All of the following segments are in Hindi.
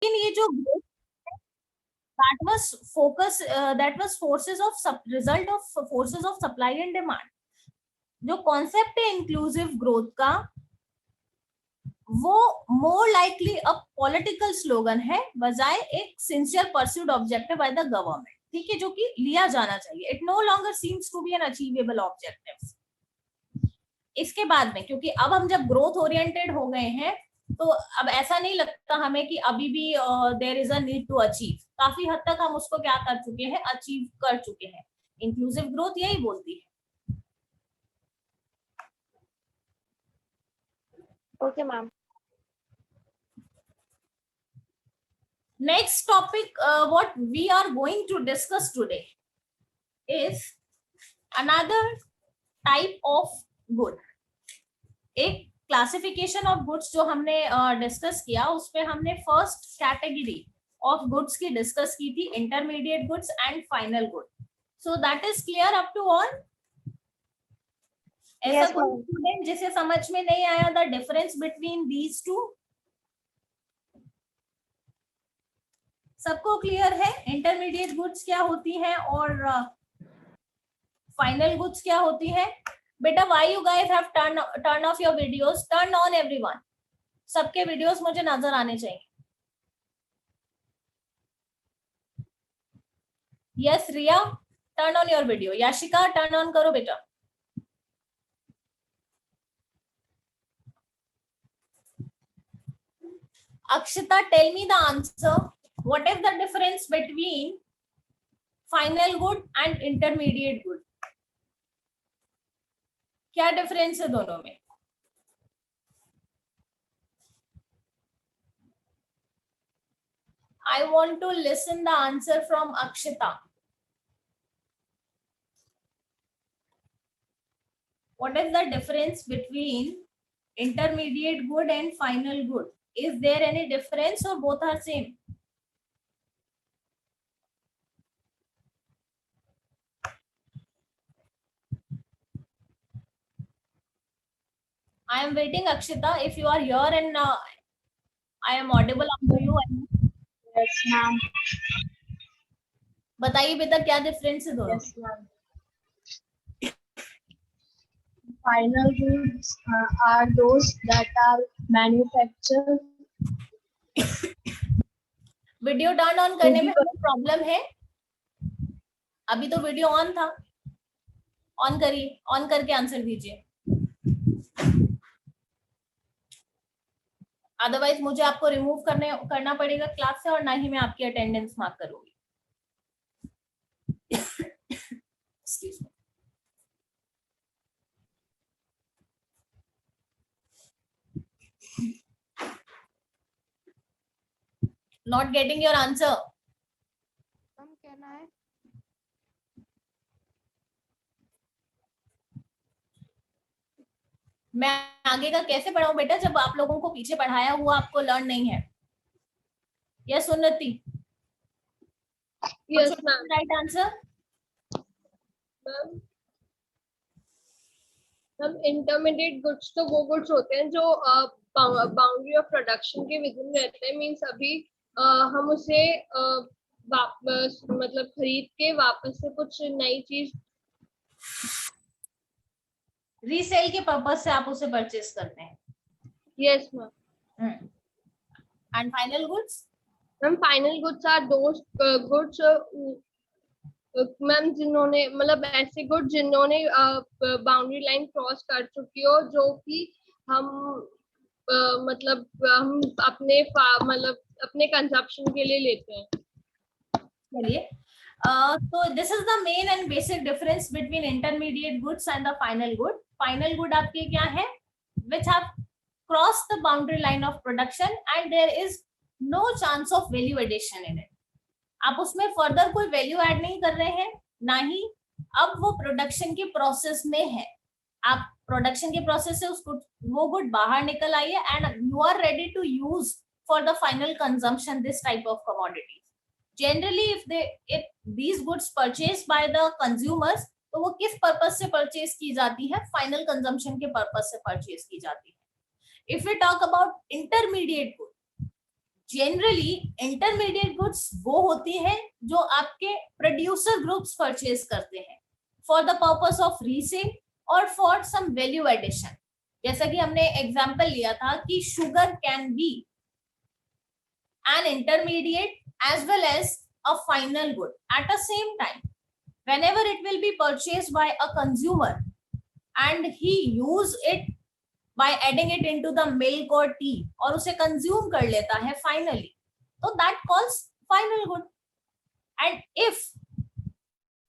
लेकिन ये जो growth that was forces of result of forces of supply and demand. जो कॉन्सेप्ट है इंक्लूसिव ग्रोथ का, वो more likely a political slogan है बजाय एक sincere pursued objective by the government, ठीक है, जो कि लिया जाना चाहिए. It no longer seems to be an achievable objective. इसके बाद में, क्योंकि अब हम जब ग्रोथ ओरिएंटेड हो गए हैं, तो अब ऐसा नहीं लगता हमें कि अभी भी there is a need to achieve. काफी हद तक हम उसको क्या कर चुके हैं, अचीव कर चुके हैं. इंक्लूसिव ग्रोथ यही बोलती है. Okay ma'am. Next topic, what we are going to discuss today is another type of good. एक क्लासिफिकेशन ऑफ गुड्स जो हमने डिस्कस किया, उसपे हमने फर्स्ट कैटेगरी ऑफ गुड्स की डिस्कस की थी, intermediate goods and final good. So that is clear up to all. ऐसा कोई स्टूडेंट जिसे समझ में नहीं आया the difference between these two? सबको क्लियर है इंटरमीडिएट गुड्स क्या होती है और फाइनल गुड्स क्या होती है? बेटा, why you guys have turn off your videos? Turn on everyone. सबके वीडियोस मुझे नजर आने चाहिए. Yes Riya, turn on your video. Yashika, turn on करो बेटा. Akshita, tell me the answer. What is the difference between final good and intermediate good? क्या डिफरेंस है दोनों में? I want to listen the answer from Akshita. What is the difference between intermediate good and final good? Is there any difference or both are same? I am waiting, Akshita. If you are here and I am audible to you. Yes ma'am. बताइए बेटा, क्या डिफरेंस है दोनों? Yes ma'am. Final goods are those that are manufactured. Video turn on करने में हमें प्रॉब्लम है. अभी तो वीडियो ऑन था. ऑन करिए, ऑन करके आंसर दीजिए. अदरवाइज मुझे आपको रिमूव करना पड़ेगा क्लास से, और ना ही मैं आपकी अटेंडेंस मार्क करूंगी. Excuse me. Not getting your answer. हम कहना है. मैं आगे का कैसे पढ़ाऊं बेटा, जब आप लोगों को पीछे पढ़ाया हुआ आपको लर्न नहीं है? यस उन्नति? Yes ma'am. Right answer. Ma'am, हम इंटरमीडिएट गुड्स तो वो गुड्स होते हैं जो बाउंड्री ऑफ प्रोडक्शन के विद इन रहते हैं. मींस अभी हम उसे वापस मतलब खरीद के वापस से कुछ नई चीज रीसेल के पर्पस से आप उसे परचेस करते हैं. Yes ma'am. And final goods? Ma'am final goods are those goods ma'am जिन्होंने मतलब ऐसे गुड्स जिन्होंने बाउंड्री लाइन क्रॉस कर चुकी हो, जो कि हम मतलब हम अपने मतलब अपने कंजप्शन के लिए लेते हैं. चलिए, तो this is the main and basic difference between intermediate goods and the final good. Final good आपके क्या है? Which have cross the boundary line of production and there is no chance of value addition in it. आप उसमें फर्दर कोई वैल्यू ऐड नहीं कर रहे हैं, ना ही अब वो प्रोडक्शन के प्रोसेस में है. आप प्रोडक्शन के प्रोसेस से उसको वो गुड बाहर निकल आई है and you are ready to use for the final consumption this type of commodities. Generally if these goods purchased by the consumers, तो वो किस पर्पस से परचेज की जाती है? फाइनल कंजम्पशन के पर्पस से परचेज की जाती है. If we talk about intermediate good, generally intermediate goods वो होती है जो आपके प्रोड्यूसर ग्रुप्स परचेज करते हैं for the purpose of resale और फॉर सम वैल्यू एडिशन। जैसा कि हमने एग्जांपल लिया था कि sugar can be an intermediate as well as a final good at the same time. Whenever it will be purchased by a consumer and he use it by adding it into the milk or tea और उसे consume कर लेता है finally, तो that calls final good. And if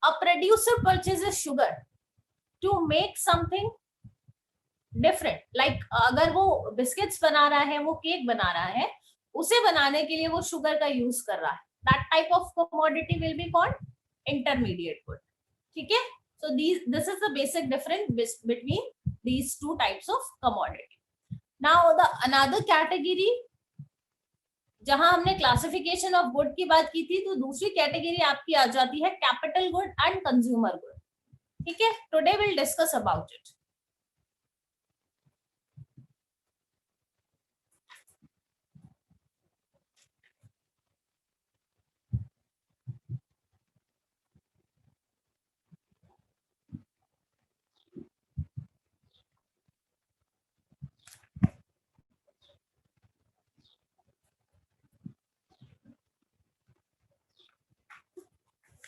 a producer purchases sugar to make something different, like अगर वो बिस्किट्स बना रहा है, वो केक बना रहा है, उसे बनाने के लिए वो शुगर का यूज कर रहा है, that type of commodity will be called intermediate good. ठीक है? So this is the basic difference between these two types of commodity. Now the another category, जहां हमने क्लासिफिकेशन ऑफ गुड की बात की थी, तो दूसरी कैटेगरी आपकी आ जाती है capital good and consumer good. ठीक है, today will discuss about it.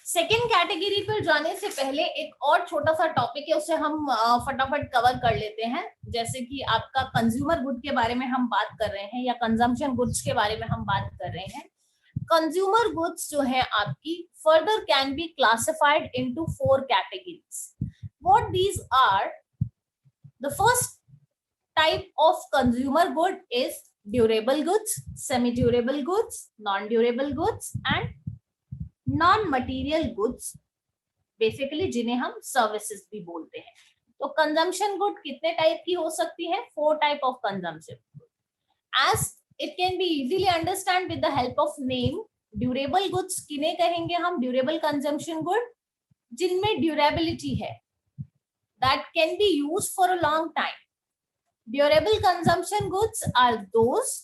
Second category पर जाने से पहले एक और छोटा सा टॉपिक है, उसे हम फटाफट कवर कर लेते हैं। जैसे कि आपका कंज्यूमर गुड के बारे में हम बात कर रहे हैं या कंजम्पशन गुड्स के बारे में हम बात कर रहे हैं। कंज्यूमर गुड्स जो है आपकी further can be classified into 4 categories. What these are? The first type of consumer good is durable goods, semi durable goods, non durable goods and non material goods, basically जिन्हें हम सर्विसेज भी बोलते हैं। तो कंजम्पशन गुड कितने टाइप की हो सकती है? 4 type of consumption good. As it can be easily understand with the help of name, durable goods किन्हें कहेंगे हम? ड्यूरेबल कंजम्पशन गुड जिनमें ड्यूरेबिलिटी है, that can be used for a long time. Durable consumption goods are those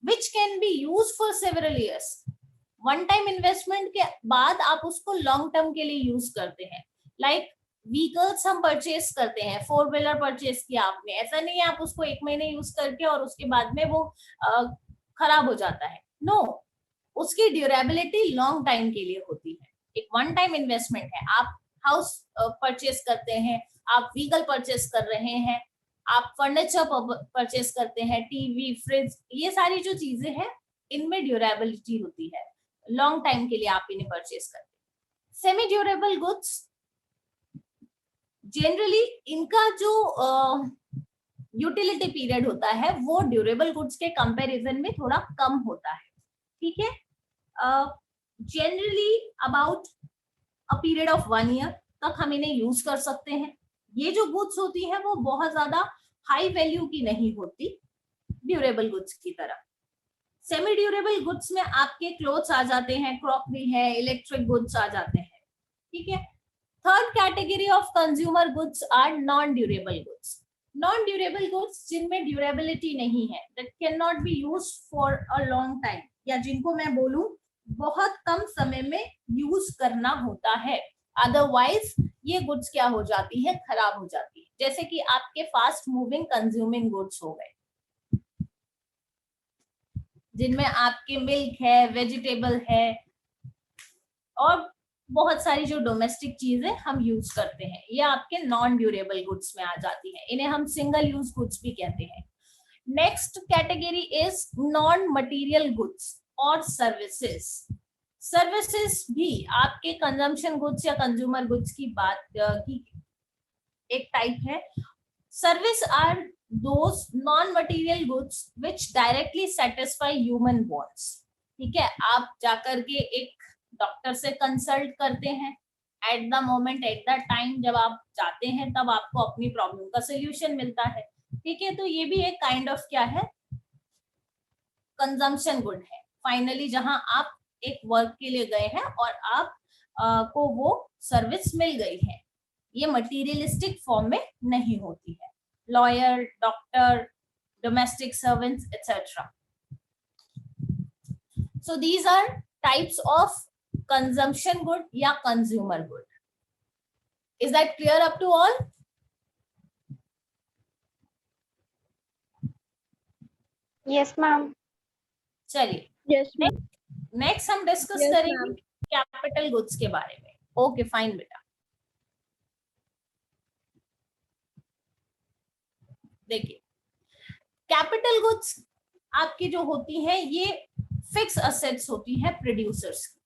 which can be used for several years. One time investment के बाद आप उसको लॉन्ग टर्म के लिए यूज करते हैं। लाइक व्हीकल्स हम परचेज करते हैं, 4 व्हीलर परचेज किया आपने, ऐसा नहीं है आप उसको 1 महीने यूज करके और उसके बाद में वो खराब हो जाता है। नो, उसकी ड्यूरेबिलिटी लॉन्ग टाइम के लिए होती है। एक वन टाइम इन्वेस्टमेंट है। आप हाउस परचेज करते हैं, आप व्हीकल परचेज कर रहे हैं, आप फर्नीचर परचेज करते हैं, टीवी, फ्रिज, ये सारी जो चीजें हैं इनमें ड्यूरेबिलिटी होती है, लॉन्ग टाइम के लिए आप इन्हें परचेज करते हैं। सेमी ड्यूरेबल गुड्स जनरली इनका जो यूटिलिटी पीरियड होता है वो ड्यूरेबल गुड्स के कंपैरिजन में थोड़ा कम होता है। ठीक है, generally about a period of 1 year तक हम इन्हें यूज कर सकते हैं। ये जो गुड्स होती है वो बहुत ज्यादा हाई वैल्यू की नहीं होती ड्यूरेबल गुड्स की तरह। सेमी ड्यूरेबल गुड्स में आपके क्लोथ्स आ जाते हैं, क्रॉकरी है, इलेक्ट्रिक गुड्स आ जाते हैं। ठीक है, third category of consumer goods are non durable goods. Non durable goods जिनमें ड्यूरेबिलिटी नहीं है, that can not be used for a long time, या जिनको मैं बोलूं बहुत कम समय में यूज करना होता है, अदरवाइज ये गुड्स क्या हो जाती है? खराब हो जाती है। जैसे कि आपके फास्ट मूविंग कंज्यूमिंग गुड्स हो गए, जिनमें आपके मिल्क है, वेजिटेबल है और बहुत सारी जो डोमेस्टिक चीजें हम यूज करते हैं, ये आपके नॉन ड्यूरेबल गुड्स में आ जाती है। इन्हें हम सिंगल यूज गुड्स भी कहते हैं। Next category is non material goods और सर्विसेज। सर्विसेज भी आपके कंजम्पशन गुड्स या कंज्यूमर गुड्स की बात की एक टाइप है। Service are those non-material goods which directly satisfy human wants। ठीक है, आप जाकर के एक डॉक्टर से कंसल्ट करते हैं, at the moment, at the time जब आप जाते हैं तब आपको अपनी प्रॉब्लम का सोल्यूशन मिलता है। ठीक है, तो ये भी एक काइंड ऑफ क्या है? कंजम्पशन गुड है। फाइनली जहां आप एक वर्क के लिए गए हैं और आप को वो सर्विस मिल गई है, ये मटीरियलिस्टिक फॉर्म में नहीं होती है। Lawyer, doctor, domestic servants, etc. So these are types of consumption good या consumer good. Is that clear up to all? Yes, ma'am. चलिए Yes, ma'am. नेक्स्ट हम डिस्कस Yes, करेंगे ma'am. कैपिटल गुड्स के बारे में. ओके फाइन बेटा. देखिए कैपिटल गुड्स आपकी जो होती है ये फिक्स असेट्स होती है प्रोड्यूसर्स की.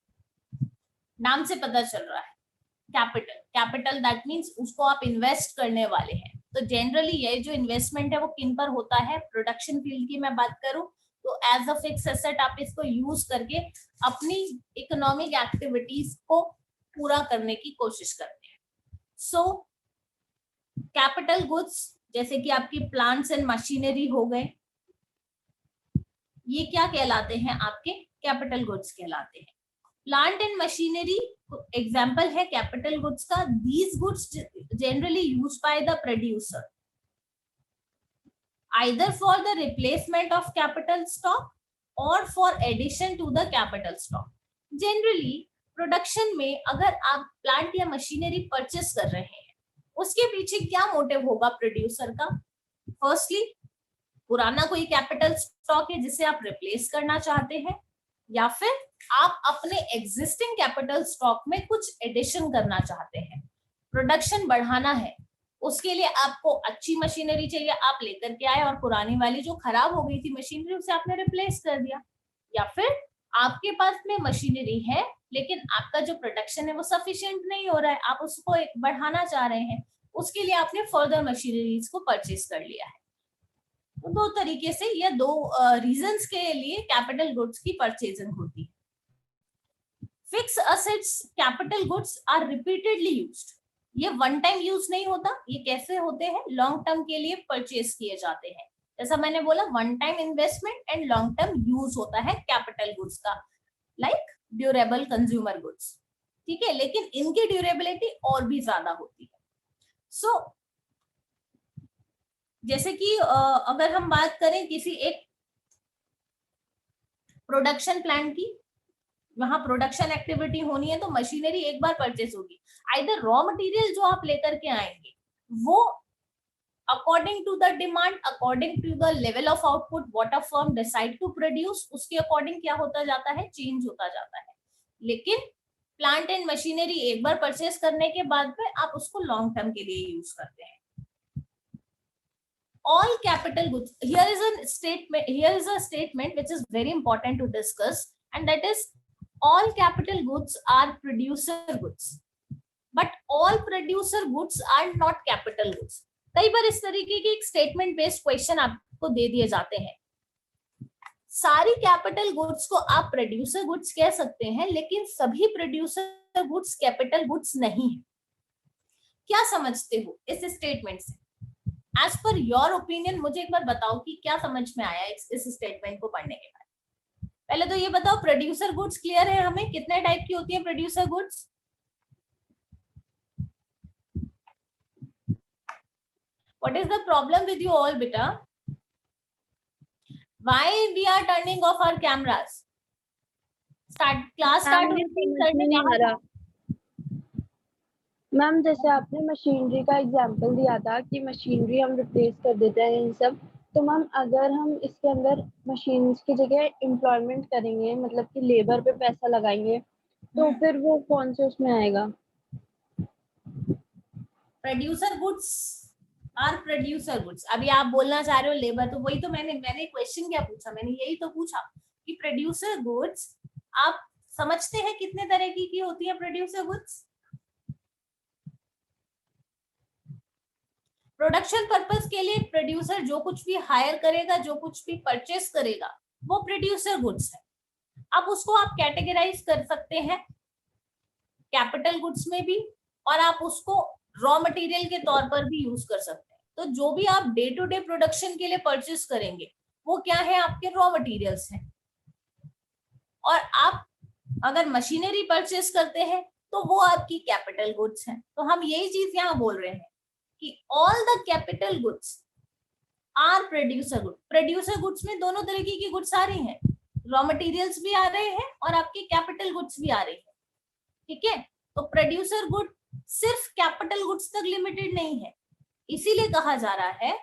नाम से पता चल रहा है कैपिटल. कैपिटल दैट मींस उसको आप इन्वेस्ट करने वाले हैं. तो जनरली ये जो इन्वेस्टमेंट है वो किन पर होता है? प्रोडक्शन फील्ड की मैं बात करूं तो एज अ फिक्स एसेट आप इसको यूज करके अपनी इकोनॉमिक एक्टिविटीज को पूरा करने की कोशिश करते हैं. सो कैपिटल गुड्स जैसे कि आपकी प्लांट्स एंड मशीनरी हो गए, ये क्या कहलाते हैं? आपके कैपिटल गुड्स कहलाते हैं. प्लांट एंड मशीनरी एग्जाम्पल है कैपिटल गुड्स का. These goods generally use by the producer either for the replacement of capital stock or for addition to the capital stock. Generally production में अगर आप प्लांट या मशीनरी परचेस कर रहे हैं उसके पीछे क्या मोटिव होगा प्रोड्यूसर का? फर्स्टली पुराना कोई कैपिटल स्टॉक है जिसे आप रिप्लेस करना चाहते हैं, या फिर आप अपने एग्जिस्टिंग कैपिटल स्टॉक में कुछ एडिशन करना चाहते हैं. प्रोडक्शन बढ़ाना है, उसके लिए आपको अच्छी मशीनरी चाहिए, आप लेकर के आए और पुरानी वाली जो खराब हो गई थी मशीनरी उसे आपने रिप्लेस कर दिया. या फिर आपके पास में मशीनरी है लेकिन आपका जो प्रोडक्शन है वो सफिशिएंट नहीं हो रहा है, आप उसको बढ़ाना चाह रहे हैं, उसके लिए आपने फर्दर मशीनरीज को परचेस कर लिया है. तो दो तरीके से या दो रीजंस के लिए कैपिटल गुड्स की परचेजिंग होती है. Fix assets capital goods are repeatedly used. ये वन टाइम यूज नहीं होता. ये कैसे होते हैं? लॉन्ग टर्म के लिए परचेज किए जाते हैं. जैसा मैंने बोला one time investment and long term use होता है कैपिटल गुड्स का, लाइक ड्यूरेबल कंज्यूमर गुड्स. ठीक है, लेकिन इनकी ड्यूरेबिलिटी और भी ज्यादा होती है. सो जैसे कि अगर हम बात करें किसी एक प्रोडक्शन प्लांट की, वहां प्रोडक्शन एक्टिविटी होनी है तो मशीनरी एक बार परचेस होगी. आइदर रॉ मटेरियल जो आप लेकर के आएंगे वो according to the demand, according to the level of output what a firm decide to produce, उसके अकॉर्डिंग क्या होता जाता है? चेंज होता जाता है. लेकिन प्लांट एंड मशीनरी एक बार परचेस करने के बाद में आप उसको लॉन्ग टर्म के लिए यूज करते हैं. All capital goods, here is a statement which is very important to discuss, and that is all capital goods are producer goods, but all producer goods are not capital goods. कई बार इस तरीके की एक स्टेटमेंट बेस्ड क्वेश्चन आपको दे दिए जाते हैं. सारी कैपिटल गुड्स को आप प्रोड्यूसर गुड्स कह सकते हैं, लेकिन सभी प्रोड्यूसर गुड्स कैपिटल गुड्स नहीं है. क्या समझते हो इस स्टेटमेंट से? एज पर योर ओपिनियन मुझे एक बार बताओ कि क्या समझ में आया इस स्टेटमेंट को पढ़ने के बाद. पहले तो ये बताओ प्रोड्यूसर गुड्स क्लियर है हमें? कितने टाइप की होती है producer goods? What is the problem with you all बेटा? Why we are turning off our cameras? Class start. Ma'am जैसे आपने मशीनरी का एग्जांपल दिया था कि मशीनरी हम रिप्लेस कर देते हैं इन सब, तो मैम अगर हम इसके अंदर मशीन्स की जगह एम्प्लॉयमेंट करेंगे, मतलब कि लेबर पे पैसा लगाएंगे, तो फिर वो कौन से उसमें आएगा? Producer goods are producer goods. अभी आप बोलना चाह रहे हो लेबर, तो वही तो मैंने क्वेश्चन क्या पूछा? मैंने यही तो पूछा कि प्रोड्यूसर गुड्स आप समझते हैं कितने तरह की होती है प्रोड्यूसर गुड्स? प्रोडक्शन पर्पस के लिए प्रोड्यूसर जो कुछ भी हायर करेगा, जो कुछ भी परचेस करेगा, वो प्रोड्यूसर गुड्स है. अब उसको आप कैटेगराइज कर सकते हैं कैपिटल गुड्स में भी, और आप उसको रॉ मटेरियल के तौर पर भी यूज कर सकते हैं. तो जो भी आप डे टू डे प्रोडक्शन के लिए परचेस करेंगे वो क्या है? आपके रॉ मटेरियल्स हैं. और आप अगर मशीनरी परचेस करते हैं तो वो आपकी कैपिटल गुड्स हैं. तो हम यही चीज यहाँ बोल रहे हैं कि all the capital goods are producer goods. Producer goods में दोनों तरीके की गुड्स आ रही हैं. रॉ मटेरियल्स भी आ रहे हैं और आपके कैपिटल गुड्स भी आ रहे हैं, ठीक है। तो प्रोड्यूसर गुड सिर्फ कैपिटल गुड्स तक लिमिटेड नहीं है, इसीलिए कहा जा रहा है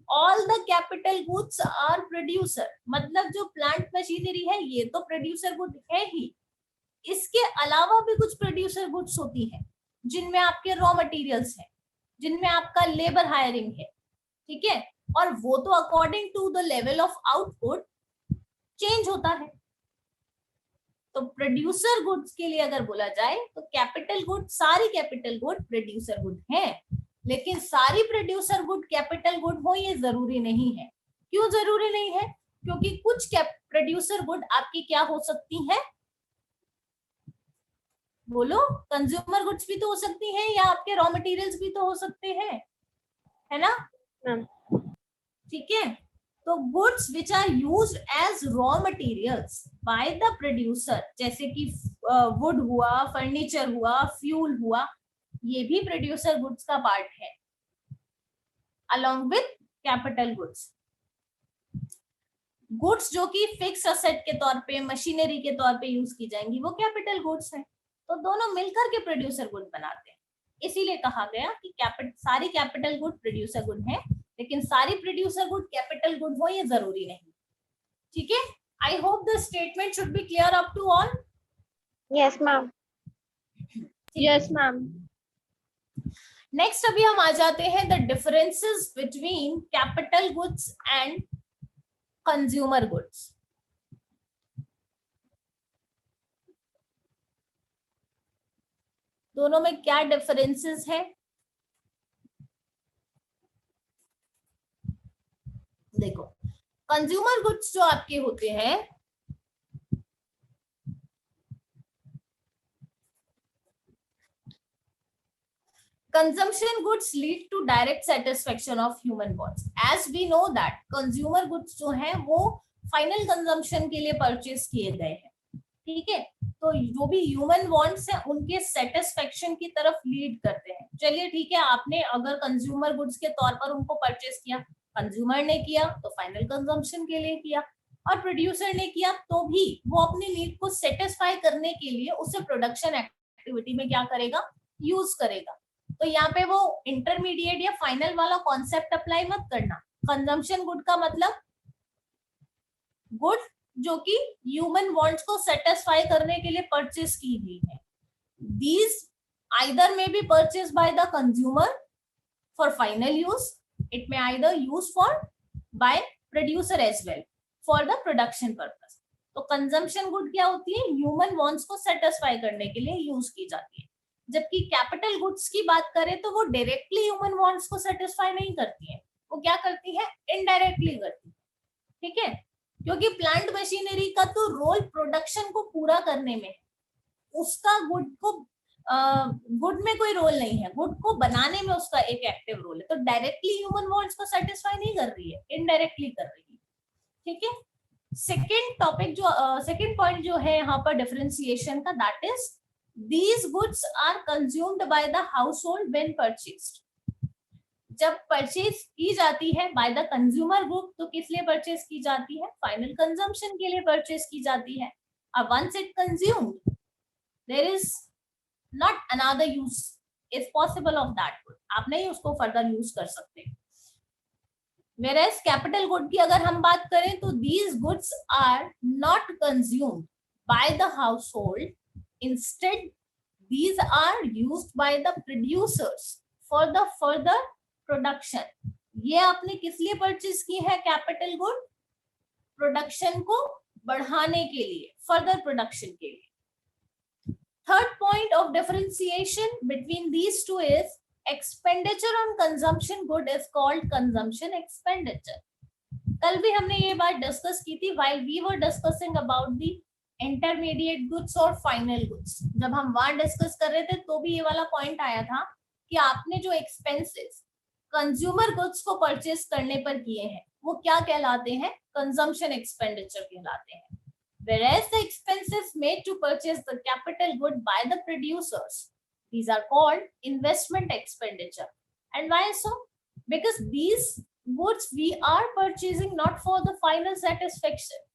all the capital goods are producer, मतलब जो प्लांट मशीनरी है ये तो प्रोड्यूसर गुड है ही, इसके अलावा भी कुछ प्रोड्यूसर गुड्स होती हैं जिनमें आपके रॉ मटेरियल्स हैं, जिनमें आपका लेबर हायरिंग है, ठीक है, और वो तो according to the level of output change होता है। तो प्रोड्यूसर गुड्स के लिए अगर बोला जाए तो कैपिटल गुड, सारी कैपिटल गुड प्रोड्यूसर गुड है, लेकिन सारी प्रोड्यूसर गुड कैपिटल गुड हो ये जरूरी नहीं है। क्यों जरूरी नहीं है? क्योंकि कुछ प्रोड्यूसर गुड आपकी क्या हो सकती है, बोलो, कंज्यूमर गुड्स भी तो हो सकती हैं या आपके रॉ मटेरियल्स भी तो हो सकते हैं, है ना, ठीक है। तो goods which are used as raw materials by the producer, जैसे कि वुड हुआ, फर्नीचर हुआ, फ्यूल हुआ, ये भी प्रोड्यूसर गुड्स का पार्ट है along with capital goods. Goods जो कि फिक्स असेट के तौर पे, मशीनरी के तौर पे यूज की जाएंगी वो कैपिटल गुड्स हैं। तो दोनों मिलकर के प्रोड्यूसर गुड बनाते हैं, इसीलिए कहा गया कि सारी कैपिटल गुड प्रोड्यूसर गुड है, लेकिन सारी प्रोड्यूसर गुड कैपिटल गुड हो ये जरूरी नहीं, ठीक है। I hope the statement should be clear up to all. Yes ma'am. Yes ma'am. Next अभी हम आ जाते हैं the differences between capital goods and consumer goods. दोनों में क्या डिफरेंसेस है? देखो, कंज्यूमर गुड्स जो आपके होते हैं consumption goods lead to direct satisfaction of human wants. As we know that consumer goods जो हैं वो फाइनल कंजम्पशन के लिए परचेज किए गए हैं, ठीक है। तो जो भी ह्यूमन वांट्स हैं उनके सेटिस्फेक्शन की तरफ लीड करते हैं। चलिए ठीक है, आपने अगर कंज्यूमर गुड्स के तौर पर उनको परचेज किया, कंज्यूमर ने किया तो फाइनल कंजम्पशन के लिए किया, और प्रोड्यूसर ने किया तो भी वो अपनी नीड को सेटिस्फाई करने के लिए उसे प्रोडक्शन एक्टिविटी में क्या करेगा, यूज करेगा। तो यहाँ पे वो इंटरमीडिएट या फाइनल वाला कॉन्सेप्ट अप्लाई मत करना। कंजम्पशन गुड का मतलब गुड जो कि ह्यूमन वांट्स को सेटिस्फाई करने के लिए परचेज की गई है। These either may be purchase by the consumer for final use, it may either use for by producer as well for the production purpose. तो कंजम्पशन गुड क्या होती है, ह्यूमन वांट्स को सेटिस्फाई करने के लिए यूज की जाती है। जबकि कैपिटल गुड्स की बात करें तो वो डायरेक्टली ह्यूमन वांट्स को सेटिस्फाई नहीं करती है, वो क्या करती है, इनडायरेक्टली करती है, ठीक है। क्योंकि प्लांट मशीनरी का तो रोल प्रोडक्शन को पूरा करने में है, उसका गुड में कोई रोल नहीं है, गुड को बनाने में उसका एक एक्टिव रोल है। तो डायरेक्टली ह्यूमन वांट्स को सेटिस्फाई नहीं कर रही है, इनडायरेक्टली कर रही है, ठीक है। सेकेंड टॉपिक जो सेकेंड पॉइंट जो है यहाँ पर डिफरेंशिएशन का, that is these goods are consumed by the household when purchased. जब परचेज की जाती है बाय द कंज्यूमर ग्रुप तो किस लिए परचेज की जाती है, फाइनल कंजम्पशन के लिए परचेज की जाती है। और once it consumed there is not another use is possible of that good, आप नहीं उसको फर्दर यूज कर सकते। Whereas कैपिटल गुड की अगर हम बात करें तो these goods are not consumed by the household, instead these are used by the producers for the further production. ये आपने किस लिए परचेज की है कैपिटल गुड, प्रोडक्शन को बढ़ाने के लिए, फर्दर प्रोडक्शन के लिए। Third point of differentiation between these two is expenditure on consumption good is called consumption expenditure. कल भी हमने ये बात डिस्कस की थी while we were discussing about the intermediate goods और फाइनल गुड्स। जब हम वहां डिस्कस कर रहे थे तो भी ये वाला पॉइंट आया था कि आपने जो एक्सपेंसेस कंज्यूमर गुड्स को परचेज करने पर किए हैं वो क्या कहलाते हैं, कंजम्पशन एक्सपेंडिचर कहलाते हैं। Whereas the expenses made to purchase the capital good by the producers, these are called investment expenditure. And why so? Because these goods we are purchasing not for the final satisfaction,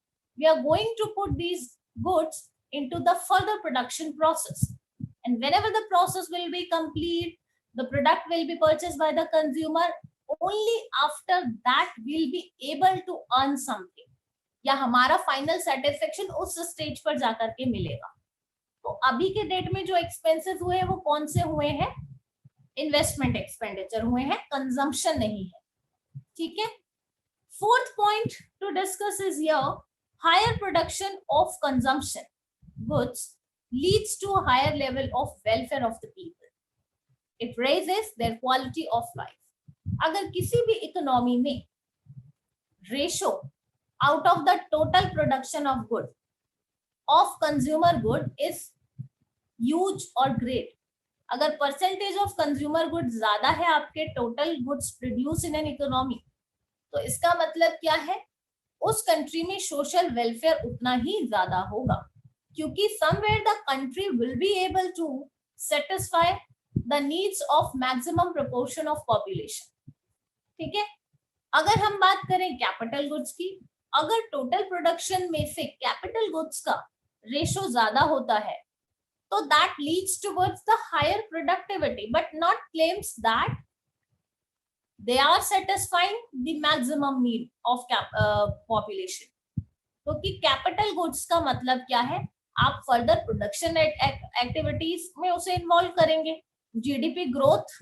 we are going to put these goods into the further production process. And whenever the process will be complete, the product will be purchased by the consumer. Only after that we'll be able to earn something. या हमारा फाइनल सेटिस्फेक्शन उस स्टेज पर जाकर के मिलेगा. तो अभी के डेट में जो एक्सपेंसेस हुए हैं वो कौन से हुए हैं? इन्वेस्टमेंट एक्सपेंडिचर हुए हैं, कंजम्पशन नहीं है. ठीक है. Fourth point to discuss is here, higher production of consumption goods leads to a higher level of welfare of the people. It raises their quality of life. अगर किसी भी इकोनॉमी में ratio out of the total production of good of consumer good is huge or great, अगर परसेंटेज ऑफ कंज्यूमर गुड्स ज्यादा है आपके total goods produce in an economy, तो इसका मतलब क्या है? उस कंट्री में सोशल वेलफेयर उतना ही ज्यादा होगा, क्योंकि somewhere the country will be able to satisfy the needs of maximum proportion of population. ठीक है. अगर हम बात करें कैपिटल गुड्स की, अगर टोटल प्रोडक्शन में से कैपिटल गुड्स का रेशो ज्यादा होता है, तो that leads towards the higher productivity, but not claims that they are satisfying the maximum need of population. क्योंकि कैपिटल गुड्स का मतलब क्या है? आप फर्दर प्रोडक्शन एक्टिविटीज में उसे इन्वॉल्व करेंगे, जीडीपी ग्रोथ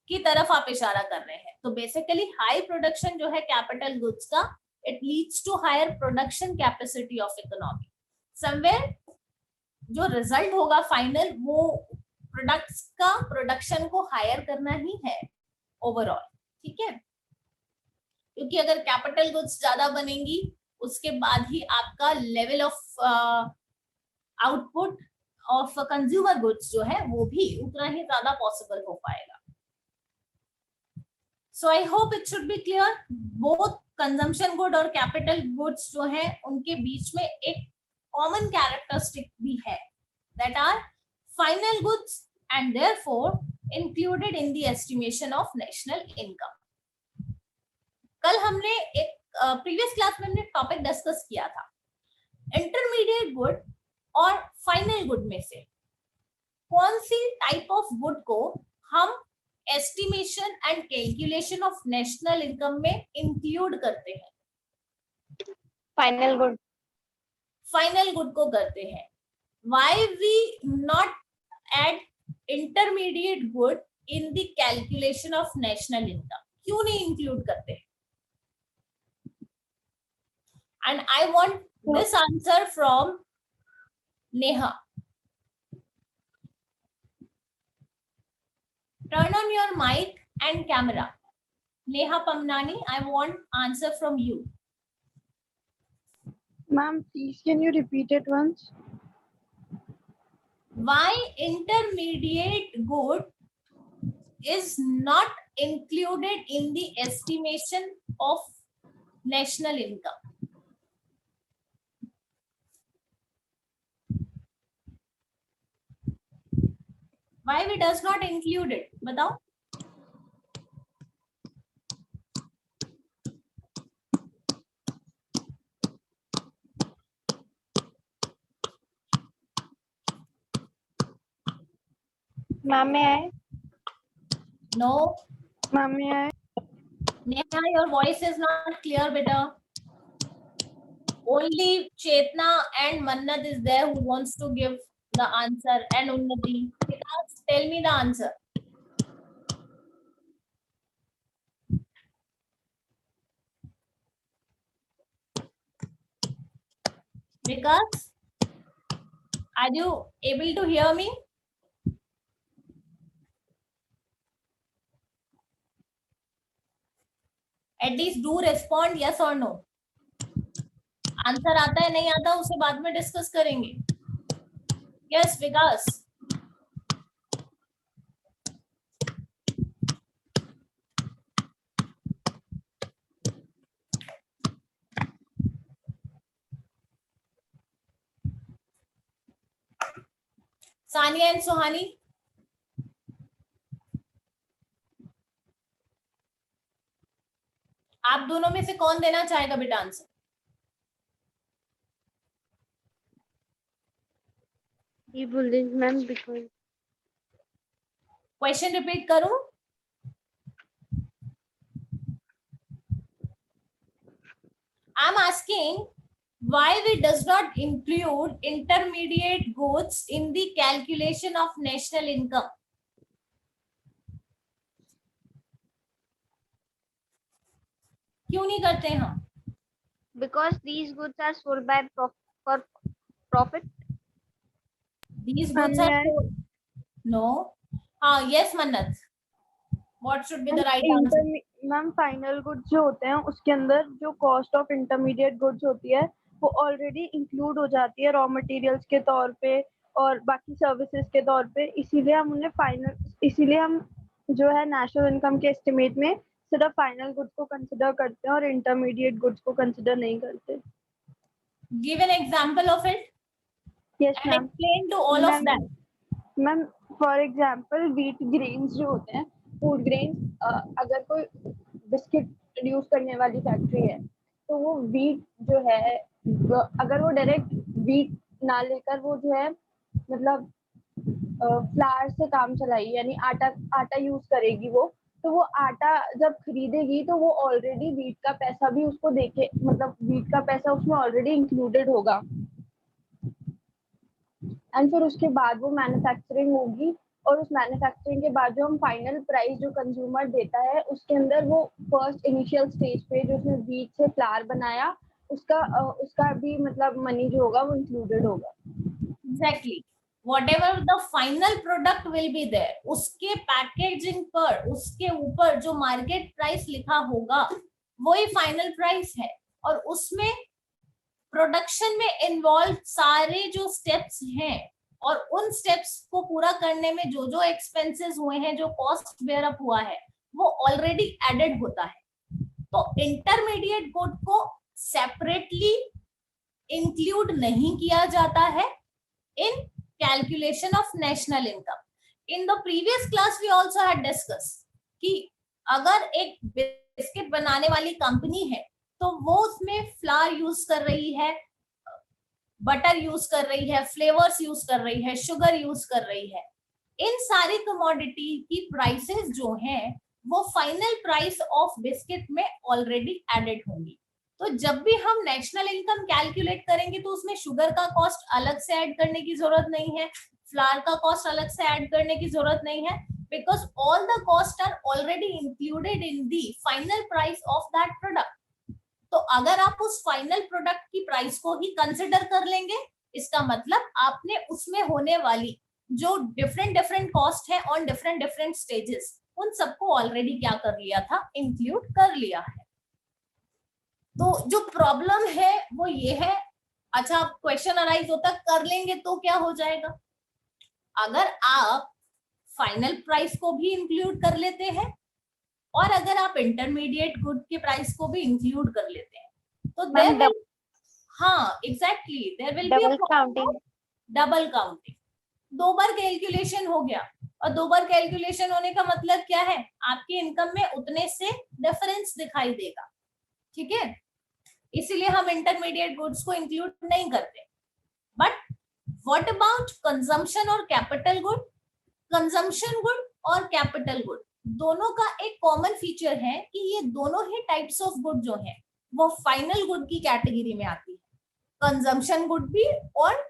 की तरफ आप इशारा कर रहे हैं. तो बेसिकली हाई प्रोडक्शन जो है कैपिटल गुड्स का, it leads to higher production capacity of economy. Somewhere जो रिजल्ट होगा फाइनल, वो प्रोडक्ट्स का प्रोडक्शन को हायर करना ही है ओवरऑल. ठीक है. क्योंकि अगर कैपिटल गुड्स ज्यादा बनेंगी, उसके बाद ही आपका level of output of consumer goods जो है वो भी उतना ही ज्यादा पॉसिबल हो पाएगा. So I hope it should be clear. Both consumption good और कैपिटल गुड्स जो है उनके बीच में एक कॉमन कैरेक्टरिस्टिक भी है, that are final goods and therefore included in the estimation of national income. कल हमने एक प्रीवियस क्लास में हमने टॉपिक डिस्कस किया था, इंटरमीडिएट गुड और फाइनल गुड में से कौन सी टाइप ऑफ गुड को हम estimation and calculation of national income में इंक्लूड करते हैं? Final good. फाइनल गुड को करते हैं. Why we not add intermediate good in the calculation of national income? क्यों नहीं इंक्लूड करते? And I want this answer from Neha. Turn on your mic and camera. Neha Pamnani, I want answer from you. Ma'am, please can you repeat it once? Why intermediate good is not included in the estimation of national income? Why we does not include it? बताओ. Ma'am, may I? No. Ma'am, may I? Neha, your voice is not clear, beta. Only Chetna and Mannat is there who wants to give the answer, and Unnati. Tell me the answer. Vikas, are you able to hear me? At least do respond yes or no. Answer आता है नहीं आता उसे बाद में डिस्कस करेंगे. यस विकास. सानिया एंड सुहानी, आप दोनों में से कौन देना चाहेगा बेटा आंसर? ये बोल रही मैम बिकॉज क्वेश्चन रिपीट करूं? I am asking why we does not include intermediate goods in the calculation of national income? क्यों नहीं करते हम? because these goods are sold by for profit. These goods are sold. No. Yes, Mannat. What should be the right answer? Ma'am final goods जो होते हैं उसके अंदर जो कॉस्ट ऑफ इंटरमीडिएट गुड्स होती है वो ऑलरेडी इंक्लूड हो जाती है रॉ मटेरियल्स के तौर पे और बाकी सर्विसेज के तौर पे, इसीलिए हम उन्हें इसीलिए हम जो है नेशनल इनकम के एस्टिमेट में सिर्फ फाइनल गुड्स को कंसिडर करते हैं और इंटरमीडिएट गुड्स को कंसिडर नहीं करते. Give an example of it. Yes And ma'am. explain to all of that. Ma'am for example wheat grains जो होते हैं, फूड ग्रेन्स, अगर कोई बिस्किट प्रोड्यूस करने वाली फैक्ट्री है तो वो व्हीट जो है अगर वो डायरेक्ट व्हीट ना लेकर वो जो है मतलब फ्लावर से काम चलाएगी यानी आटा यूज करेगी वो, तो वो आटा जब खरीदेगी तो वो ऑलरेडी व्हीट का पैसा भी उसको देके मतलब व्हीट का पैसा उसमें ऑलरेडी इंक्लूडेड होगा एंड फिर उसके बाद वो मैन्युफैक्चरिंग होगी और उस मैन्युफैक्चरिंग के बाद जो हम फाइनल प्राइस जो कंज्यूमर देता है उसके अंदर वो फर्स्ट इनिशियल स्टेज पे जो उसने व्हीट से फ्लावर बनाया उसका भी मतलब मनी जो होगा वो इंक्लूडेड होगा. Exactly. Whatever the final product will be there, उसके पैकेजिंग पर उसके ऊपर जो मार्केट प्राइस लिखा होगा वही फाइनल प्राइस है और उसमें प्रोडक्शन में इन्वॉल्व सारे जो स्टेप्स हैं और उन स्टेप्स को पूरा करने में जो जो एक्सपेंसेस हुए हैं, जो कॉस्ट बेयर अप हुआ है, वो ऑलरेडी एडेड होता है. तो इंटरमीडिएट गुड को सेपरेटली इंक्लूड नहीं किया जाता है in calculation of national income. In the previous class we also had discussed कि अगर एक बिस्किट बनाने वाली कंपनी है तो वो उसमें फ्लावर यूज कर रही है, बटर यूज कर रही है, फ्लेवर्स यूज कर रही है, शुगर यूज कर रही है, इन सारी कमोडिटी की प्राइसेस जो हैं वो फाइनल प्राइस ऑफ बिस्किट में ऑलरेडी एडेड होंगी. तो जब भी हम नेशनल इनकम कैलकुलेट करेंगे तो उसमें शुगर का कॉस्ट अलग से ऐड करने की जरूरत नहीं है, फ्लावर का कॉस्ट अलग से ऐड करने की जरूरत नहीं है, because all the cost are already included in the final price of that product. तो अगर आप उस फाइनल प्रोडक्ट की प्राइस को ही कंसिडर कर लेंगे, इसका मतलब आपने उसमें होने वाली जो डिफरेंट कॉस्ट है ऑन डिफरेंट स्टेजेस, उन सबको ऑलरेडी क्या कर लिया था, इंक्लूड कर लिया है. तो जो प्रॉब्लम है वो ये है. अच्छा, क्वेश्चन अराइज होता कर लेंगे तो क्या हो जाएगा? अगर आप फाइनल प्राइस को भी इंक्लूड कर लेते हैं और अगर आप इंटरमीडिएट गुड के प्राइस को भी इंक्लूड कर लेते हैं तो देयर विल, हाँ exactly, there will be double counting. दो बार कैलकुलेशन हो गया और दो बार कैलकुलेशन होने का मतलब क्या है, आपकी इनकम में उतने से डिफरेंस दिखाई देगा. ठीक है, इसीलिए हम इंटरमीडिएट गुड्स को इंक्लूड नहीं करते. बट व्हाट अबाउट कंजम्पशन और कैपिटल गुड? कंजम्पशन गुड और कैपिटल गुड दोनों का एक कॉमन फीचर है कि ये दोनों ही टाइप्स ऑफ गुड जो है वो फाइनल गुड की कैटेगरी में आती है, कंजम्पशन गुड भी और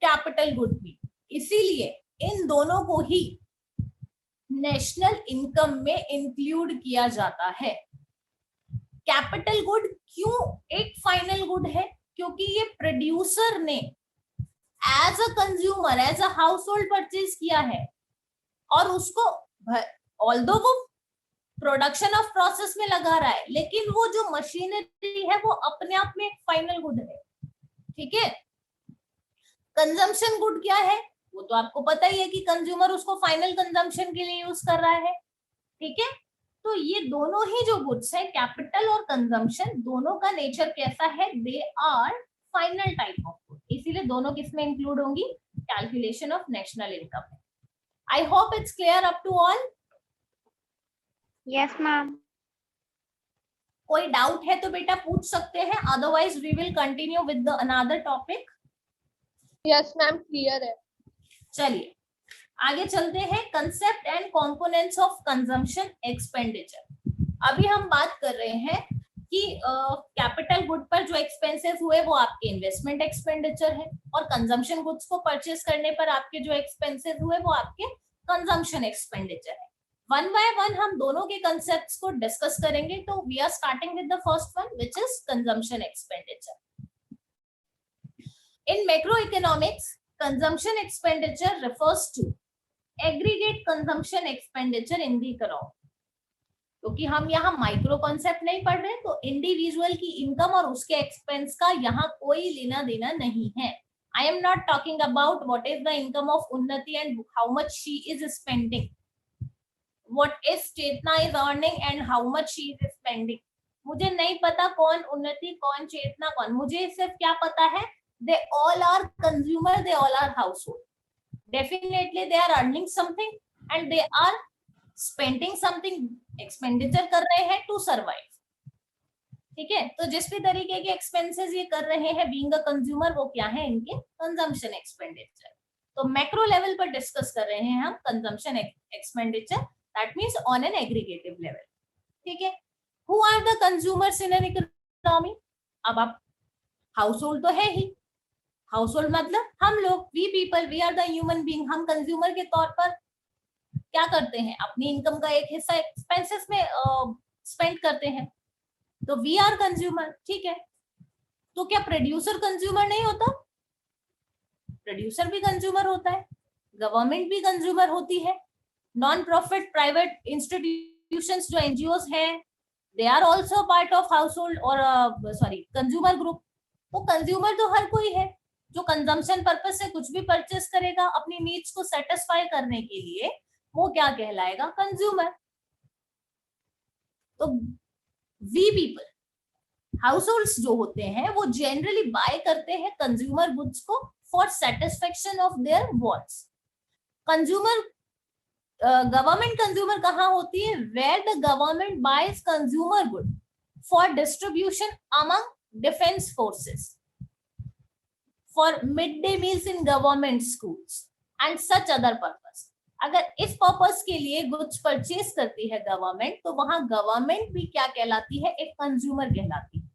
कैपिटल गुड भी. इसीलिए इन दोनों को ही नेशनल इनकम में इंक्लूड किया जाता है. कैपिटल गुड क्यों एक फाइनल गुड है? क्योंकि ये प्रोड्यूसर ने as a consumer, as a household purchase किया है और उसको ऑल्दो वो प्रोडक्शन ऑफ प्रोसेस में लगा रहा है, लेकिन वो जो मशीनरी है वो अपने आप में एक फाइनल गुड है. ठीक है, कंजम्पशन गुड क्या है वो तो आपको पता ही है कि कंज्यूमर उसको फाइनल कंजम्पशन के लिए यूज कर रहा है. ठीक है, तो ये दोनों ही जो गुड्स है, कैपिटल और कंजम्पशन, दोनों का नेचर कैसा है, they are final type of good. इसीलिए दोनों किसमें इंक्लूड होंगी, calculation of national income. I hope it's clear up to all. Yes ma'am. कोई डाउट है तो बेटा पूछ सकते हैं, otherwise we will continue with the another topic. Yes ma'am, clear है. चलिए आगे चलते हैं, concept and components of consumption expenditure. अभी हम बात कर रहे हैं कि कैपिटल गुड पर जो एक्सपेंसेस हुए वो आपके इन्वेस्टमेंट एक्सपेंडिचर है, और कंजम्पशन गुड्स को परचेज करने पर आपके जो एक्सपेंसेस हुए वो आपके कंजम्पशन एक्सपेंडिचर है। वन बाय वन हम दोनों के कंसेप्ट्स को डिस्कस करेंगे। तो we are starting with the first one which is consumption expenditure. In macro economics consumption expenditure refers to aggregate consumption expenditure in the economy. क्योंकि हम यहाँ माइक्रो कॉन्सेप्ट नहीं पढ़ रहे, तो इंडिविजुअल की इनकम और उसके एक्सपेंस का यहाँ कोई लेना देना नहीं है। I am not talking about what is the income of Unnati and how much she is spending. What is Chetna is earning and how much she is spending. मुझे नहीं पता कौन उन्नति कौन चेतना कौन, मुझे सिर्फ क्या पता है, they all are consumer, they all are household. Definitely they are earning something and they are spending something, expenditure कर रहे हैं to survive. ठीक है, तो जिस भी तरीके के एक्सपेंसेस ये कर रहे हैं बीइंग अ कंज्यूमर, वो क्या है, इनके कंजम्पशन एक्सपेंडिचर। तो मैक्रो लेवल पर डिस्कस कर रहे हैं हम consumption expenditure, that means on an aggregative level. ठीक है, who are the consumers in an economy? अब आप हाउस होल्ड तो है ही, हाउस होल्ड मतलब हम लोग, we people, we are the human being. हम कंज्यूमर के तौर पर क्या करते हैं, अपनी इनकम का एक हिस्सा एक्सपेंसेस में स्पेंड करते हैं, तो वी आर कंज्यूमर। ठीक है, तो क्या प्रोड्यूसर कंज्यूमर नहीं होता? प्रोड्यूसर भी कंज्यूमर होता है, गवर्नमेंट भी कंज्यूमर होती है, नॉन प्रॉफिट प्राइवेट इंस्टीट्यूशंस जो एनजीओस हैं, they are also part of household और कंज्यूमर ग्रुप। तो कंज्यूमर तो हर कोई है जो कंजम्पशन पर्पज से कुछ भी परचेस करेगा अपनी नीड्स को सेटिस्फाई करने के लिए, वो क्या कहलाएगा, कंज्यूमर। तो वी पीपल, हाउस होल्ड्स जो होते हैं वो जनरली बाय करते हैं कंज्यूमर गुड्स को for satisfaction of their wants. Consumer government consumer कहाँ होती है? Where the government buys consumer good for distribution among defence forces, for mid day meals in government schools and such other purpose. अगर इस पर्पस के लिए गुड्स परचेज करती है गवर्नमेंट, तो वहां गवर्नमेंट भी क्या कहलाती है, एक कंज्यूमर कहलाती है।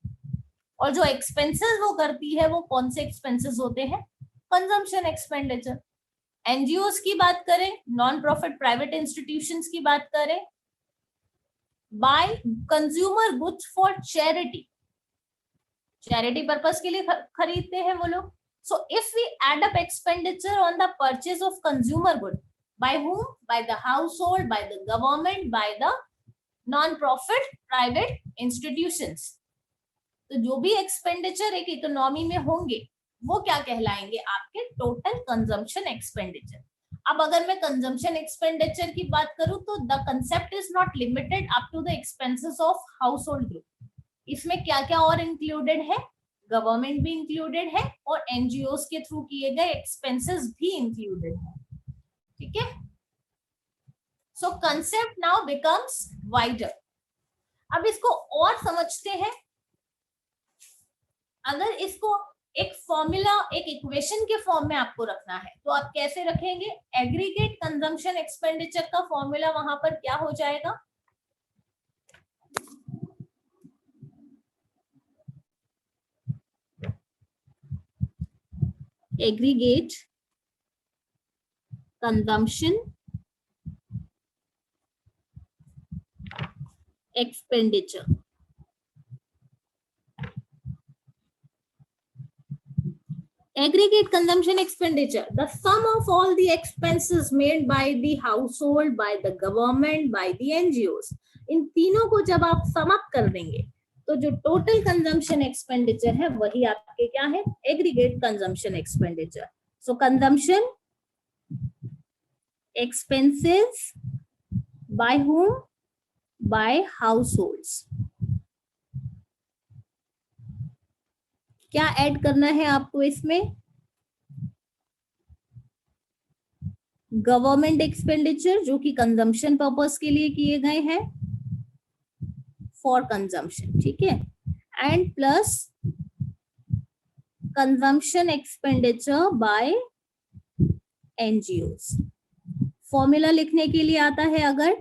और जो एक्सपेंसेस वो करती है वो कौन से एक्सपेंसेस होते हैं, कंजम्पशन एक्सपेंडिचर। एनजीओस की बात करें, नॉन प्रॉफिट प्राइवेट इंस्टीट्यूशंस की बात करें, buy consumer goods for charity, charity purpose के लिए खरीदते हैं वो लोग। So if we add up expenditure on the purchase of consumer good, by whom? By the household, by the government, by the non-profit private institutions. तो जो भी एक्सपेंडिचर एक इकोनॉमी में होंगे वो क्या कहलाएंगे, आपके टोटल कंजम्पशन एक्सपेंडिचर। अब अगर मैं कंजम्पशन एक्सपेंडिचर की बात करूं तो the concept is not limited up to the expenses of household group. इसमें क्या क्या और इंक्लूडेड है, गवर्नमेंट भी इंक्लूडेड है और एनजीओस के थ्रू किए गए एक्सपेंसेस भी इंक्लूडेड है। ठीक है, सो कंसेप्ट नाउ बिकम्स वाइडर। अब इसको और समझते हैं। अगर इसको एक फॉर्मूला, एक इक्वेशन के फॉर्म में आपको रखना है तो आप कैसे रखेंगे? एग्रीगेट कंजम्पशन एक्सपेंडिचर का फॉर्मूला वहां पर क्या हो जाएगा, aggregate consumption expenditure। Aggregate consumption expenditure, the sum of all the expenses made by the household, by the government, by the NGOs, इन तीनों को जब आप सम अप कर देंगे तो जो टोटल कंजम्पशन एक्सपेंडिचर है वही आपके क्या है, aggregate consumption expenditure. So consumption expenses by whom? By households। क्या ऐड करना है आपको इसमें? गवर्नमेंट एक्सपेंडिचर जो कि कंजम्पशन पर्पस के लिए किए गए हैं, फॉर कंजम्पशन, ठीक है, and plus consumption expenditure bye NGOs. Formula लिखने के लिए आता है अगर,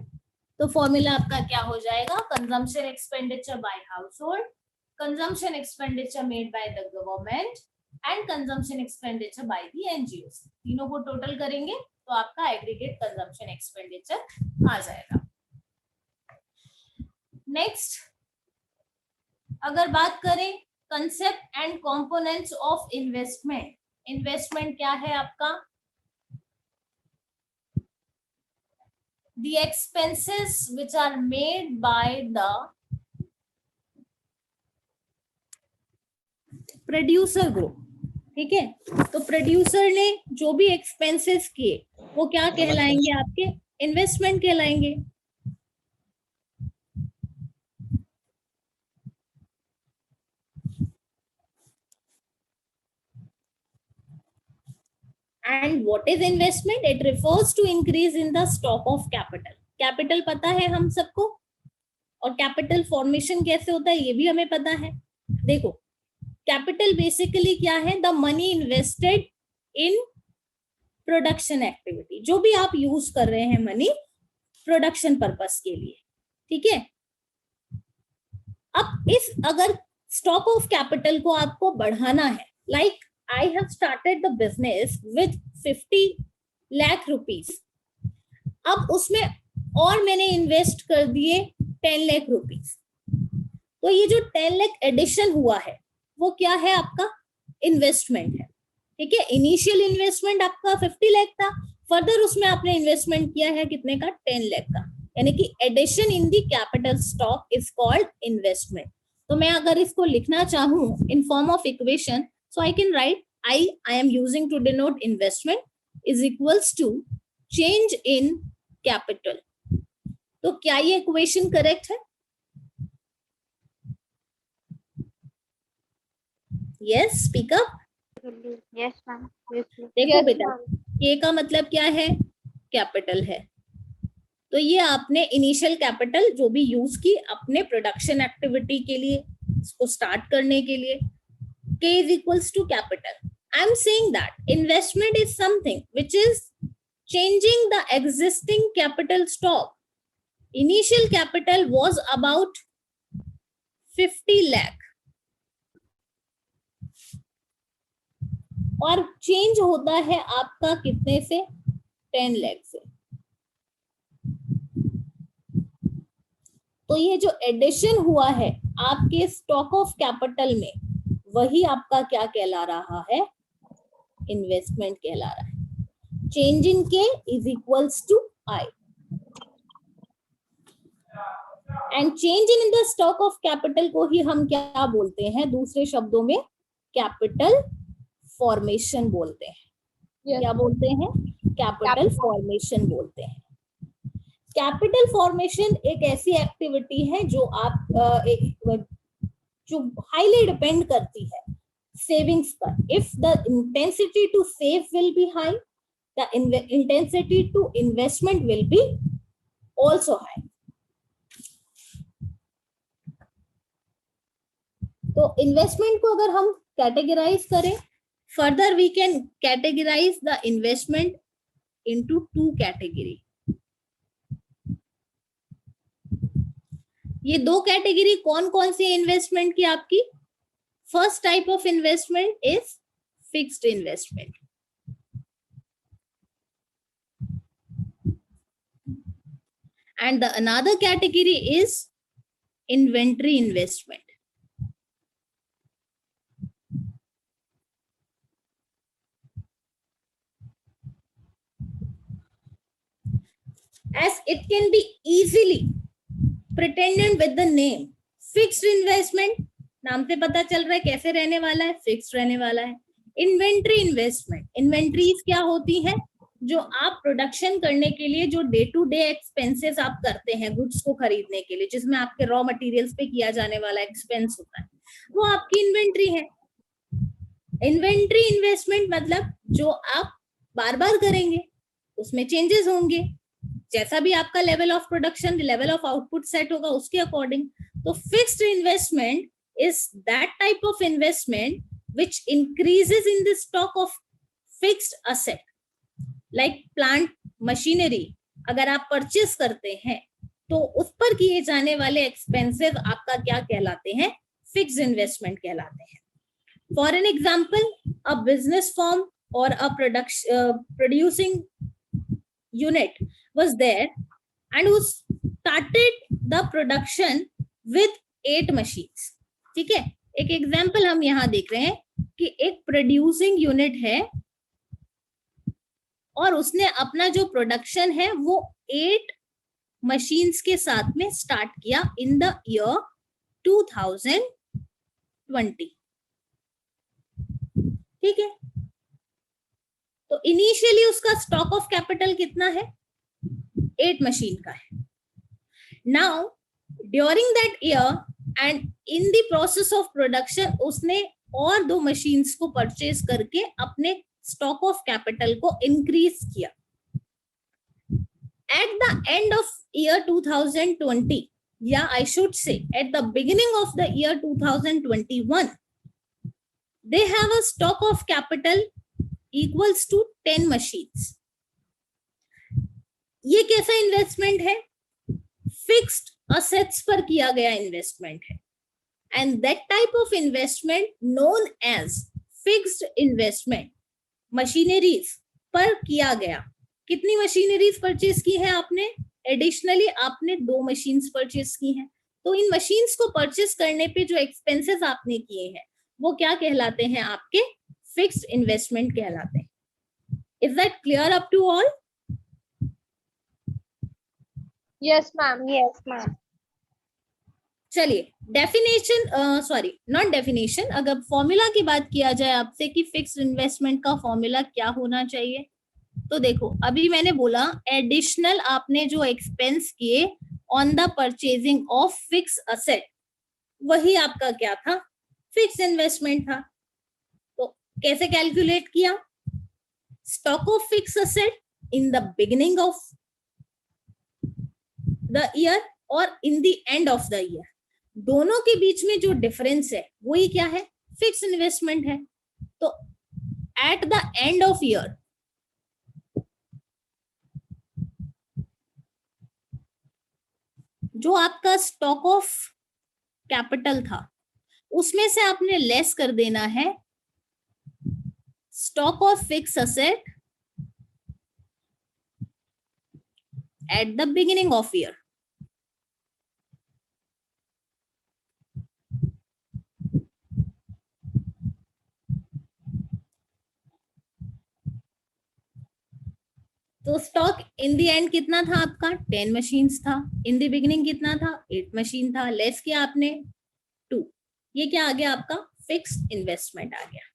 तो फॉर्मूला आपका क्या हो जाएगा, consumption expenditure bye household, consumption expenditure made by the government and consumption expenditure by the NGOs. तीनों को टोटल करेंगे तो आपका एग्रीगेट कंजम्पशन एक्सपेंडिचर आ जाएगा. नेक्स्ट अगर बात करें concept and components of investment. Investment क्या है आपका, the expenses which are made by the producer group. ठीक है, तो प्रोड्यूसर ने जो भी एक्सपेंसेस किए वो क्या कहलाएंगे, आपके इन्वेस्टमेंट कहलाएंगे. And what is investment? It refers to increase in the stock of capital. Capital पता है हम सबको, और कैपिटल फॉर्मेशन कैसे होता है ये भी हमें पता है. देखो कैपिटल बेसिकली क्या है, the money invested in production activity. जो भी आप यूज कर रहे हैं मनी प्रोडक्शन पर्पस के लिए. ठीक है, अब इस अगर स्टॉक ऑफ कैपिटल को आपको बढ़ाना है, like I have started the business with 50 lakh rupees. अब उसमें और मैंने इन्वेस्ट कर दिए 10 लाख रुपीस. तो ये जो 10 लाख एडिशन हुआ है वो क्या है, आपका इन्वेस्टमेंट है. ठीक है, इनिशियल इन्वेस्टमेंट आपका 50 लाख था, फर्दर उसमें आपने इन्वेस्टमेंट किया है कितने का, 10 लाख का. यानी कि addition in the capital stock is called investment. तो मैं अगर इसको लिखना चाहूं in form of equation, so I can write I am using to denote investment is equals to change in capital. तो क्या ये इक्वेशन करेक्ट है? Yes, speak up. Yes ma'am. देखो बेटा, K का मतलब क्या है, कैपिटल है. तो ये आपने इनिशियल कैपिटल जो भी यूज की अपने प्रोडक्शन एक्टिविटी के लिए, इसको स्टार्ट करने के लिए, K is equals to capital. I am saying that investment is something which is changing the existing capital stock. Initial capital was about 50 lakh और चेंज होता है आपका कितने से, 10 लाख से. तो ये जो एडिशन हुआ है आपके स्टॉक ऑफ कैपिटल में, वही आपका क्या कहला रहा है, इन्वेस्टमेंट कहला रहा है. Change in K is equals to I, and change in the stock of capital को ही हम क्या बोलते हैं, दूसरे शब्दों में कैपिटल फॉर्मेशन बोलते हैं. क्या बोलते हैं, कैपिटल फॉर्मेशन बोलते हैं. कैपिटल फॉर्मेशन एक ऐसी एक्टिविटी है जो आप जो हाईली डिपेंड करती है सेविंग्स पर. If the intensity to save will be high, the intensity to investment will be also high. तो इन्वेस्टमेंट को अगर हम कैटेगराइज करें, further we can categorize the investment into 2 category. ये 2 कैटेगरी कौन कौन सी इन्वेस्टमेंट की आपकी, first type of investment is fixed investment. And the another category is inventory investment. As it can be easily pretended with the name fixed investment, नाम से पता चल रहा है कैसे रहने वाला है, फिक्स्ड रहने वाला है. इन्वेंट्री इन्वेस्टमेंट, इन्वेंट्रीज क्या होती है, जो आप प्रोडक्शन करने के लिए जो डे टू डे एक्सपेंसेस आप करते हैं गुड्स को खरीदने के लिए, जिसमें आपके रॉ मटेरियल्स पे किया जाने वाला एक्सपेंस होता है, वो आपकी इन्वेंट्री है. इन्वेंट्री इन्वेस्टमेंट मतलब जो आप बार बार करेंगे, उसमें चेंजेस होंगे, जैसा भी आपका level of production, level of output set होगा उसके अकॉर्डिंग. तो fixed investment is that type of investment which increases in the stock of fixed asset. Like plant machinery अगर आप परचेस करते हैं तो उस पर किए जाने वाले एक्सपेंसेस आपका क्या कहलाते हैं, फिक्स्ड इन्वेस्टमेंट कहलाते हैं. For an example, a business firm और a producing unit was there and who started the production with 8 machines. ठीक है, एक एग्जांपल हम यहाँ देख रहे हैं कि एक प्रोड्यूसिंग यूनिट है और उसने अपना जो प्रोडक्शन है वो 8 मशीन्स के साथ में स्टार्ट किया इन द ईयर 2020. ठीक है, तो इनिशियली उसका स्टॉक ऑफ कैपिटल कितना है, 8 मशीन का है. Now during that year and in the process of production उसने और 2 मशीन्स को परचेज करके अपने स्टॉक ऑफ कैपिटल को इंक्रीज किया. At the end of year 2020 या I should say at the beginning of the year 2021 they have a stock of capital equals to 10 machines. ये कैसा इन्वेस्टमेंट है, फिक्स्ड असेट्स पर किया गया इन्वेस्टमेंट है. And that type of investment known as fixed investment machineries पर किया गया. कितनी मशीनरीज परचेज की है आपने, एडिशनली आपने 2 मशीन्स परचेज की हैं. तो इन मशीन्स को परचेज करने पे जो एक्सपेंसेस आपने किए हैं वो क्या कहलाते हैं, आपके फिक्स्ड इन्वेस्टमेंट कहलाते हैं. Is that clear up to all? Yes ma'am. चलिए डेफिनेशन, सॉरी नॉट डेफिनेशन, अगर फॉर्मूला की बात किया जाए आपसे कि फिक्स्ड इन्वेस्टमेंट का फॉर्मूला क्या होना चाहिए, तो देखो अभी मैंने बोला एडिशनल आपने जो एक्सपेंस किए on the purchasing of fix asset वही आपका क्या था, फिक्स्ड इन्वेस्टमेंट था. तो कैसे कैलकुलेट किया, stock of fix asset in the beginning of the year और in the end of the year, दोनों के बीच में जो डिफरेंस है वही क्या है, फिक्स इन्वेस्टमेंट है. तो at the end of year जो आपका स्टॉक ऑफ कैपिटल था उसमें से आपने लेस कर देना है stock of fix asset at the beginning of year. तो स्टॉक इन द एंड कितना था आपका, 10 मशीन्स था. इन द बिगिनिंग कितना था, 8 मशीन था. लेस किया आपने 2. ये क्या आ गया आपका, फिक्स्ड इन्वेस्टमेंट आ गया.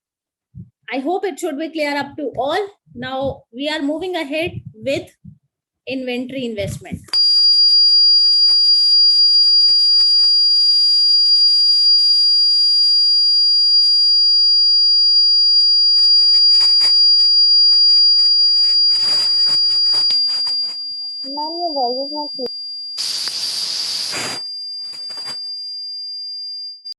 I hope it should be clear up to all. Now we are moving ahead with inventory investment. Ma'am ये वॉइस इज नॉट